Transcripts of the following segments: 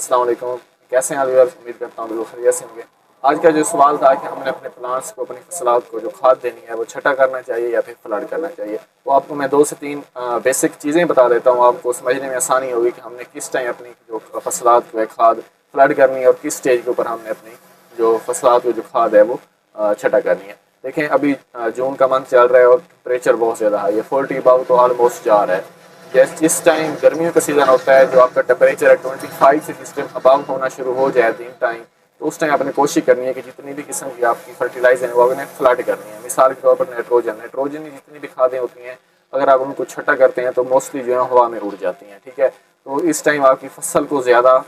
अस्सलाम वालेकुम। कैसे हैं आप व्यूअर्स? उम्मीद करता हूँ बिल्कुल खैरियत से होंगे। आज का जो सवाल था कि हमने अपने प्लांट्स को, अपनी फसलात को जो खाद देनी है वो छटा करना चाहिए या फिर फ्लड करना चाहिए। तो आपको मैं 2 से 3 बेसिक चीज़ें बता देता हूँ, आपको समझने में आसानी होगी कि हमने किस टाइम अपनी जो फसलात को है खाद फ्लड करनी है और किस स्टेज के ऊपर हमने अपनी जो फसलात को जो खाद है वो छटा करनी है। देखें अभी जून का मंथ चल रहा है और टेम्परेचर बहुत ज़्यादा है, ये 40 अबव तो ऑलमोस्ट जा रहा है। जैसे जिस टाइम गर्मियों का सीज़न होता है, जो आपका टेम्परेचर है 25 से जिस टाइम अबव होना शुरू हो जाए दिन टाइम, तो उस टाइम आपने कोशिश करनी है कि जितनी भी किस्म की आपकी फर्टिलाइजर है वो आपने फ्लड करनी है। मिसाल के तौर पर नाइट्रोजन की जितनी भी खादें होती हैं, अगर आप उनको छटा करते हैं तो मोस्टली जो है हवा में उड़ जाती हैं। ठीक है, तो इस टाइम आपकी फसल को ज़्यादा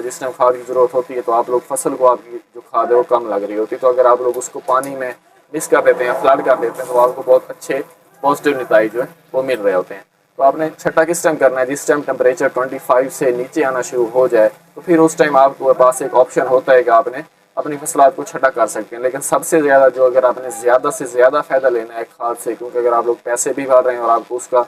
जिस टाइम खाद की ज़रूरत होती है तो आप लोग फसल को आपकी जो खाद है वो कम लग रही होती है, तो अगर आप लोग उसको पानी में मिक्स कर देते हैं, फ्लड कर देते हैं, तो आपको बहुत अच्छे पॉजिटिव नतीजे जो है वो मिल रहे होते हैं। तो आपने छठा किस टाइम करना है? जिस टाइम टेम्परेचर 25 से नीचे आना शुरू हो जाए, तो फिर उस टाइम आपके पास एक ऑप्शन होता है कि आपने अपनी फसलात को छटा कर सकते हैं। लेकिन सबसे ज़्यादा जो, अगर आपने ज़्यादा से ज़्यादा फ़ायदा लेना है खाद से, क्योंकि अगर आप लोग पैसे भी भर रहे हैं और आपको उसका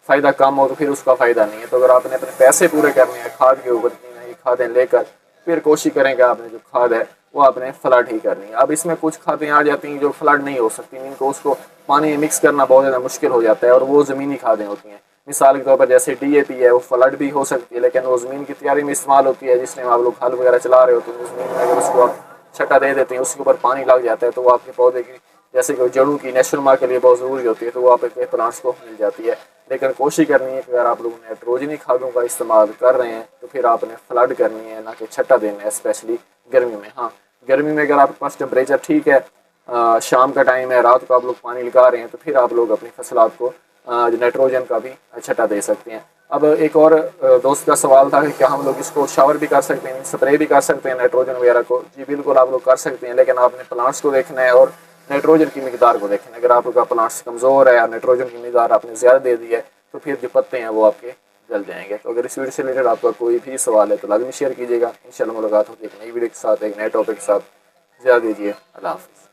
फ़ायदा कम हो तो फिर उसका फ़ायदा नहीं है। तो अगर आपने अपने पैसे पूरे करने हैं खाद के ऊपर, नई खादें लेकर, फिर कोशिश करेंगे आपने जो खाद है वो आपने फ्लड ही करनी है। अब इसमें कुछ खादें आ जाती हैं जो फ्लड नहीं हो सकती, इनको उसको पानी में मिक्स करना बहुत ज़्यादा मुश्किल हो जाता है, और वो ज़मीनी खादें होती हैं। मिसाल के तौर पर जैसे DAP है, वो फ्लड भी हो सकती है, लेकिन वो ज़मीन की तैयारी में इस्तेमाल होती है। जिस टाइम आप लोग हल वगैरह चला रहे होते हैं, ज़मीन में अगर उसको आप छटा दे देते हैं, उसके ऊपर पानी लग जाता है, तो वो आपके पौधे की, जैसे कि जड़ों की नेचुरल मार के लिए बहुत ज़रूरी होती है, तो वो आपके प्लांट्स को मिल जाती है। लेकिन कोशिश करनी है कि अगर आप लोग नाइट्रोजनी खादों का इस्तेमाल कर रहे हैं तो फिर आपने फ्लड करनी है, ना कि छटा देना है, स्पेशली गर्मी में। हाँ, गर्मी में अगर आपके पास टेम्परेचर ठीक है, शाम का टाइम है, रात को आप लोग पानी लगा रहे हैं, तो फिर आप लोग अपनी फसलात को नाइट्रोजन का भी छटा दे सकते हैं। अब एक और दोस्त का सवाल था कि क्या हम लोग इसको शावर भी कर सकते हैं, स्प्रे भी कर सकते हैं नाइट्रोजन वगैरह को? जी बिल्कुल, आप लोग कर सकते हैं, लेकिन आपने प्लांट्स को देखना है और नाइट्रोजन की मिकदार को देखना है। अगर आप लोग का प्लांट्स कमज़ोर है या नाइट्रोजन की मिकदार आपने ज़्यादा दे दी है, तो फिर जो पत्ते हैं वो आपके जल जाएंगे। तो अगर इस वीडियो से रिलेटेड आपका कोई भी सवाल है तो लाजमी शेयर कीजिएगा। इंशाल्लाह मुलाकात होगी एक नई वीडियो के साथ, एक नए टॉपिक के साथ। ज़्यादा दीजिए। अल्लाह हाफ़िज़।